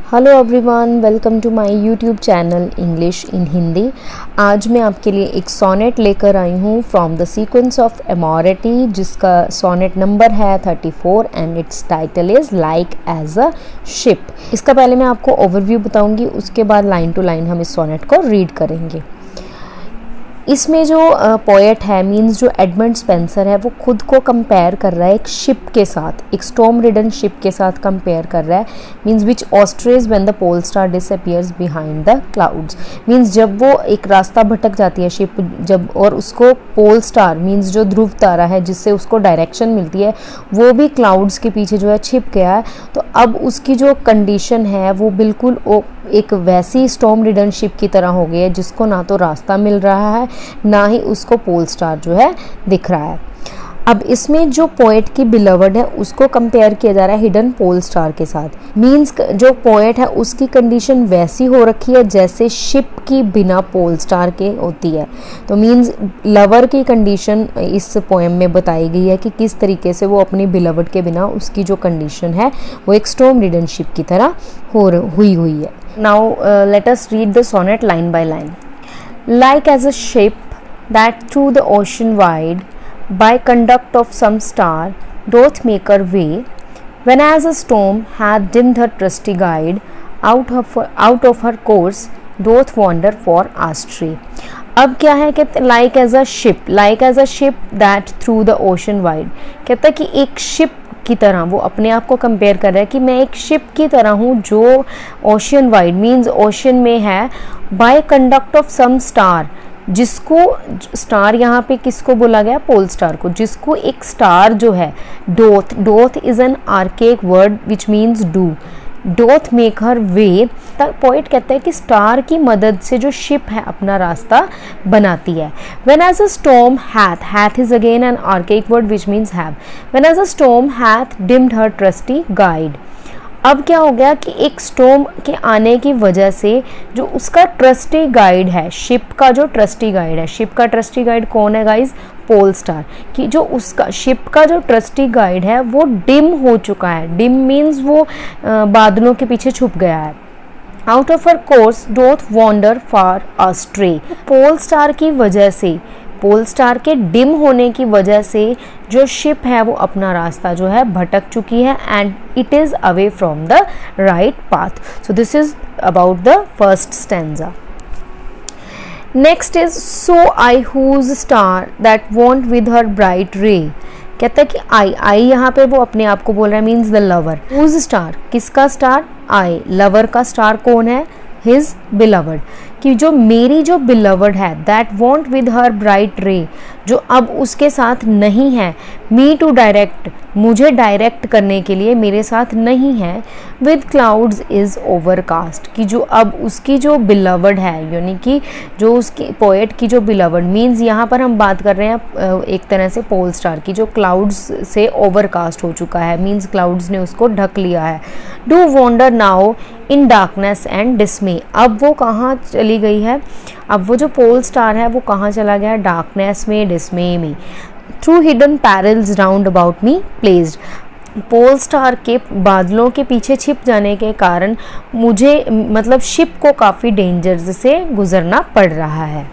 Hello everyone, welcome to my YouTube channel English in Hindi. आज मैं आपके लिए एक सोनेट लेकर आई हूँ from the sequence of Amoretti, जिसका सोनेट नंबर है 34 and it's title is like as a ship. इसका पहले मैं आपको ओवरव्यू बताऊँगी, उसके बाद लाइन टू लाइन हम इस सोनेट को रीड करेंगे। इसमें जो पोएट है मींस जो एडमंड स्पेंसर है, वो खुद को कंपेयर कर रहा है एक शिप के साथ, एक स्टॉर्म रिडन शिप के साथ कंपेयर कर रहा है। Means which astrays when the pole star disappears behind the clouds. Means जब वो एक रास्ता भटक जाती है शिप, जब और उसको पोल स्टार मींस जो ध्रुव तारा है जिससे उसको डायरेक्शन मिलती है, वो भी क्लाउड्स के पीछे जो है छिप गया है, तो अब उसकी जो कंडीशन है वो बिल्कुल एक वैसी स्टॉर्म रिडन शिप की तरह हो गई है जिसको ना तो रास्ता मिल रहा है, ना ही उसको पोल स्टार जो है दिख रहा है। अब इसमें जो पोएट की बिलवर्ड है उसको कंपेयर किया जा रहा है हिडन पोल स्टार के साथ। मींस जो पोएट है उसकी कंडीशन वैसी हो रखी है जैसे शिप की बिना पोल स्टार के होती है। तो मींस लवर की कंडीशन इस पोएम में बताई गई है कि किस तरीके से वो अपनी बिलवर्ड के बिना उसकी जो कंडीशन है वो एक स्टॉर्म रिडन शिप की तरह हुई है। Now let us read the sonnet line by line. Like as a ship that through the ocean wide, by conduct of some star, doth make her way, when as a storm hath dimmed her trusty guide, out of her course doth wander for astray. अब क्या है कि like as a ship that through the ocean wide, कहता है कि एक ship की तरह वो अपने आप को कंपेयर कर रहा है कि मैं एक शिप की तरह हूँ जो ओशियन वाइड मींस ओशियन में है, by conduct of some star, जिसको स्टार यहाँ पे किसको बोला गया, पोल स्टार को, जिसको एक स्टार जो है doth is an archaic word which means do, doth make her way. Poet कहता है कि स्टार की मदद से जो शिप है अपना रास्ता बनाती है। When as a storm hath is again an archaic word which means have. When as a storm hath dimmed her trusty guide. अब क्या हो गया कि एक स्टॉर्म के आने की वजह से जो उसका ट्रस्टी गाइड है, शिप का जो ट्रस्टी गाइड है, शिप का ट्रस्टी गाइड कौन है गाइज, पोल स्टार, कि जो उसका शिप का जो ट्रस्टी गाइड है वो डिम हो चुका है। डिम मीन्स वो बादलों के पीछे छुप गया है। Out of her course doth wander far astray. Pole star की वजह से, पोल स्टार के डिम होने की वजह से जो शिप है वो अपना रास्ता जो है भटक चुकी है, and it is away from the right path. So this is about the first stanza. Next is so I whose star that wont with her bright ray. कहता है कि आई यहाँ पे वो अपने आप को बोल रहा है, means the lover. Whose star, किसका स्टार, आई, लवर का स्टार कौन है, हिज बिलवर्ड, कि जो मेरी जो बिलवर्ड है, that wont with her bright रे, जो अब उसके साथ नहीं है, मी टू डायरेक्ट, मुझे डायरेक्ट करने के लिए मेरे साथ नहीं है, विद क्लाउड्स इज ओवरकास्ट, कि जो अब उसकी जो बिलवर्ड है, यानी कि जो उसकी पोएट की जो बिलवर्ड, मीन्स यहाँ पर हम बात कर रहे हैं एक तरह से पोल स्टार की, जो क्लाउड्स से ओवरकास्ट हो चुका है, मीन्स क्लाउड्स ने उसको ढक लिया है। Do wander now in darkness and dismay, अब वो कहाँ चली गई है, अब वो जो पोल स्टार है वो कहाँ चला गया, डार्कनेस में, डिस्मे में। Through hidden perils round about me placed, pole star के बादलों के पीछे छिप जाने के कारण मुझे मतलब शिप को काफ़ी डेंजर से गुजरना पड़ रहा है।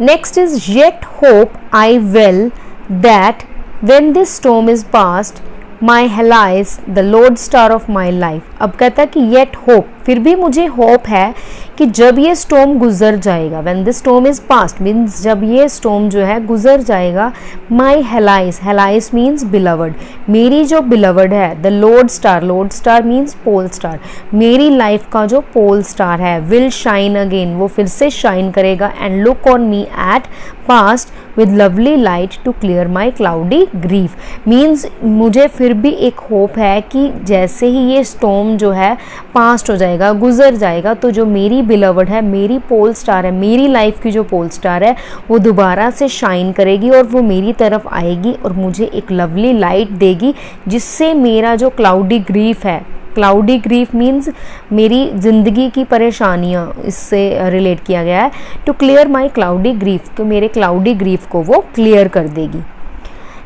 Next is yet hope I well that when this storm is past my Helice the Lord star of my life. अब कहता है कि येट होप, फिर भी मुझे होप है कि जब ये स्टॉर्म गुजर जाएगा, when this storm is past means जब ये स्टॉर्म जो है गुजर जाएगा, माई हेलाइज, हेलाइज मीन्स बिलवर्ड, मेरी जो बिलवर्ड है, the Lord star means pole star, मेरी लाइफ का जो पोल स्टार है, विल शाइन अगेन, वो फिर से शाइन करेगा, and look on me at past with lovely light to clear my cloudy grief. Means मुझे फिर भी एक होप है कि जैसे ही ये स्टॉर्म जो है पास्ट हो जाएगा, गुजर जाएगा, तो जो मेरी बिलवर्ड है, मेरी पोल स्टार है, मेरी लाइफ की जो पोल स्टार है, वो दोबारा से शाइन करेगी और वो मेरी तरफ आएगी और मुझे एक लवली लाइट देगी, जिससे मेरा जो क्लाउडी ग्रीफ है, क्लाउडी ग्रीफ मीन्स मेरी ज़िंदगी की परेशानियाँ, इससे रिलेट किया गया है, to clear my cloudy grief, तो मेरे क्लाउडी ग्रीफ को वो क्लियर कर देगी।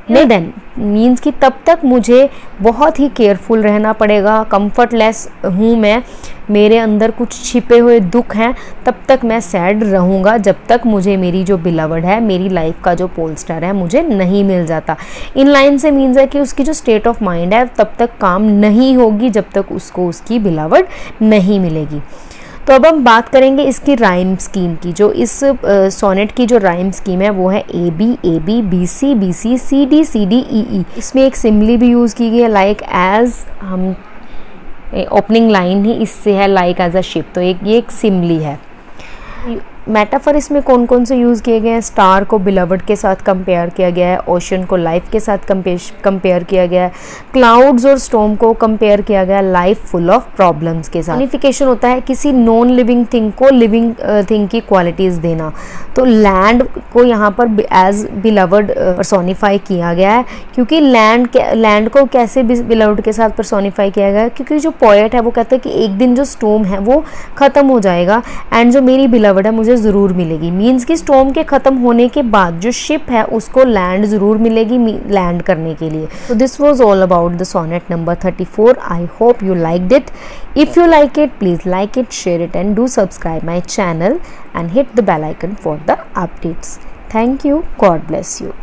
देन मीन्स कि तब तक मुझे बहुत ही केयरफुल रहना पड़ेगा, कंफर्टलेस हूँ मैं, मेरे अंदर कुछ छिपे हुए दुख हैं, तब तक मैं सैड रहूँगा जब तक मुझे मेरी जो बिलवड है, मेरी लाइफ का जो पोल स्टार है, मुझे नहीं मिल जाता। इन लाइन से मीन्स है कि उसकी जो स्टेट ऑफ माइंड है तब तक काम नहीं होगी जब तक उसको उसकी बिलवड नहीं मिलेगी। तो अब हम बात करेंगे इसकी राइम स्कीम की। जो इस सोनेट की जो राइम स्कीम है वो है A B B C C D E E. इसमें एक सिमिली भी यूज़ की गई है, लाइक एज, हम ओपनिंग लाइन ही इससे है लाइक एज अ शिप, तो ये एक सिमिली है। मेटाफर इसमें कौन कौन से यूज़ किए गए हैं? स्टार को बिलवड के साथ कंपेयर किया गया है, ओशन को लाइफ के साथ कंपेयर किया गया है, क्लाउड्स और स्टॉर्म को कंपेयर किया गया है लाइफ फुल ऑफ प्रॉब्लम्स के साथ। यूनिफिकेशन होता है किसी नॉन लिविंग थिंग को लिविंग थिंग की क्वालिटीज़ देना। तो लैंड को यहाँ पर एज बिलवड पर्सोनिफाई किया गया है, क्योंकि लैंड को कैसे बिलवड के साथ पर्सोनिफाई किया गया है? क्योंकि जो पोएट है वो कहता है कि एक दिन जो स्टॉर्म है वो ख़त्म हो जाएगा एंड जो मेरी बिलवड है मुझे ज़रूर मिलेगी। मीन्स कि स्टॉर्म के ख़त्म होने के बाद जो शिप है उसको लैंड ज़रूर मिलेगी लैंड करने के लिए। तो this was all about the sonnet number 34। I hope you liked it. If you like it, please like it, share it and do subscribe my channel and hit the bell icon for the updates. Thank you. God bless you.